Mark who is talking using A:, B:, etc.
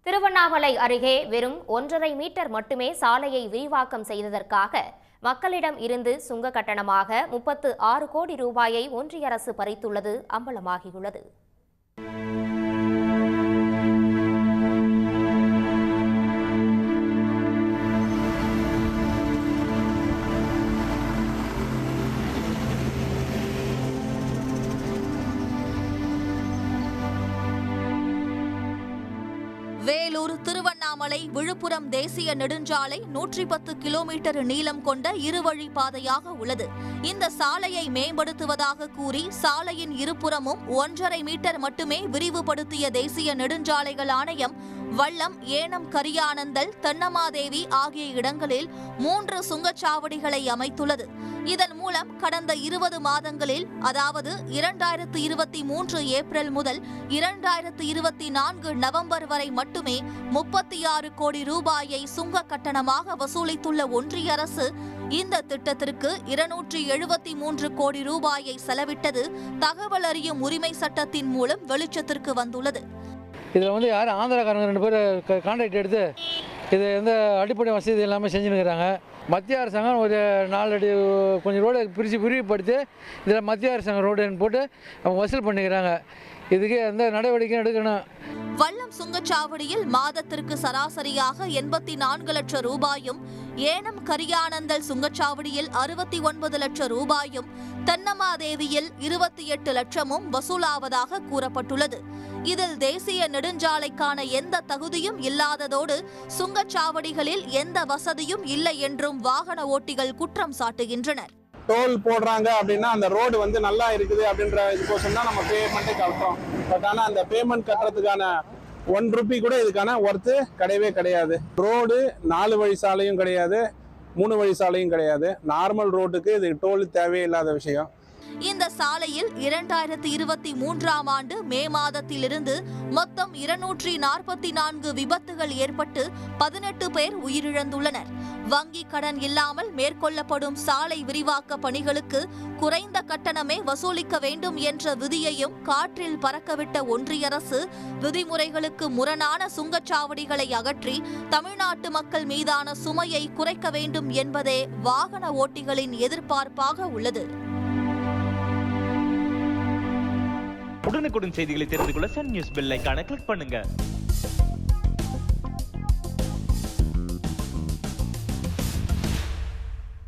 A: திருவண்ணாமலை அருகே வெறும் 1.5 மீட்டர் மட்டுமே சாலையை விரிவாக்கம் செய்ததற்காக மக்களிடம் இருந்து சுங்க கட்டணமாக 36 கோடி ரூபாயை ஒன்றிய அரசு பறித்துள்ளது அம்பலமாகியுள்ளது.
B: வேலூர், திருவண்ணாமலை, விழுப்புரம் தேசிய நெடுஞ்சாலை 110 கிலோமீட்டர் நீளம் கொண்ட இருவழி பாதையாக உள்ளது. இந்த சாலையை மேம்படுத்துவதாக கூறி சாலையின் இருபுறமும் 1.5 மீட்டர் மட்டுமே விரிவுபடுத்திய தேசிய நெடுஞ்சாலைகள் ஆணையம் வல்லம், ஏனம், கரியானந்தல், தென்னமாதேவி ஆகிய இடங்களில் 3 சுங்கச்சாவடிகளை அமைத்துள்ளது. இதன் மூலம் கடந்த 20 மாதங்களில், அதாவது 2023 ஏப்ரல் முதல் 2024 நவம்பர் வரை மட்டுமே 36 கோடி ரூபாயை சுங்க கட்டணமாக வசூலித்துள்ள ஒன்றிய அரசு இந்த திட்டத்திற்கு 273 கோடி ரூபாயை செலவிட்டது தகவல் அறியும் உரிமை சட்டத்தின் மூலம் வெளிச்சத்திற்கு வந்துள்ளது.
C: இதில் யாரும் ஆந்திராக்காரங்க 2 பேர் கான்ட்ராக்ட் எடுத்து இது எந்த அடிப்படை வசதி எல்லாமே செஞ்சுருக்கிறாங்க. மத்திய அரசாங்கம் ஒரு 4 அடி கொஞ்சம் ரோடு விரிவுபடுத்தி இதில் மத்திய அரசாங்கம் ரோடுன்னு போட்டு அவங்க வசூல் பண்ணிக்கிறாங்க. இதுக்கு எந்த நடவடிக்கையும் எடுக்கணும்.
B: வல்லம் சுங்கச்சாவடியில் மாதத்திற்கு சராசரியாக 84 லட்சம் ரூபாயும், ஏனம், கரியானந்தல் சுங்கச்சாவடியில் 69 லட்சம் ரூபாயும், தென்னமாதேவியில் 28 லட்சமும் வசூலாவதாக கூறப்பட்டுள்ளது. இதில் தேசிய நெடுஞ்சாலைக்கான எந்த தகுதியும் இல்லாததோடு சுங்கச்சாவடிகளில் எந்த வசதியும் இல்லை என்றும் வாகன ஓட்டிகள் குற்றம் சாட்டுகின்றனர்.
D: டோல் போடுறாங்க அப்படின்னா அந்த ரோடு நல்லா இருக்குது அப்படின்ற இதுக்கோசம் தான் நம்ம பேமெண்ட்டே கட்டுறோம். பட் ஆனால் அந்த பேமெண்ட் கட்டுறதுக்கான 1 ரூபி கூட இதுக்கான ஒர்த்து கிடையவே கிடையாது. ரோடு 4 வழி சாலையும் கிடையாது, 3 வழி சாலையும் கிடையாது. நார்மல் ரோட்டுக்கு இது டோல் தேவையில்லாத விஷயம்.
B: இந்த சாலையில் 2023ஆம் ஆண்டு மே மாதத்திலிருந்து மொத்தம் 244 விபத்துகள் ஏற்பட்டு 18 பேர் உயிரிழந்துள்ளனர். வங்கி கடன் இல்லாமல் மேற்கொள்ளப்படும் சாலை விரிவாக்க பணிகளுக்கு குறைந்த கட்டணமே வசூலிக்க வேண்டும் என்ற விதியையும் காற்றில் பறக்கவிட்ட ஒன்றிய அரசு விதிமுறைகளுக்கு முரணான சுங்கச்சாவடிகளை அகற்றி தமிழ்நாட்டு மக்கள் மீதான சுமையை குறைக்க வேண்டும் என்பதே வாகன ஓட்டிகளின் எதிர்பார்ப்பாக உள்ளது.
E: உடனுக்குடன் செய்திகளை தெரிந்து கொள்ள சன் நியூஸ் பெல் ஐகானை கிளிக் பண்ணுங்க.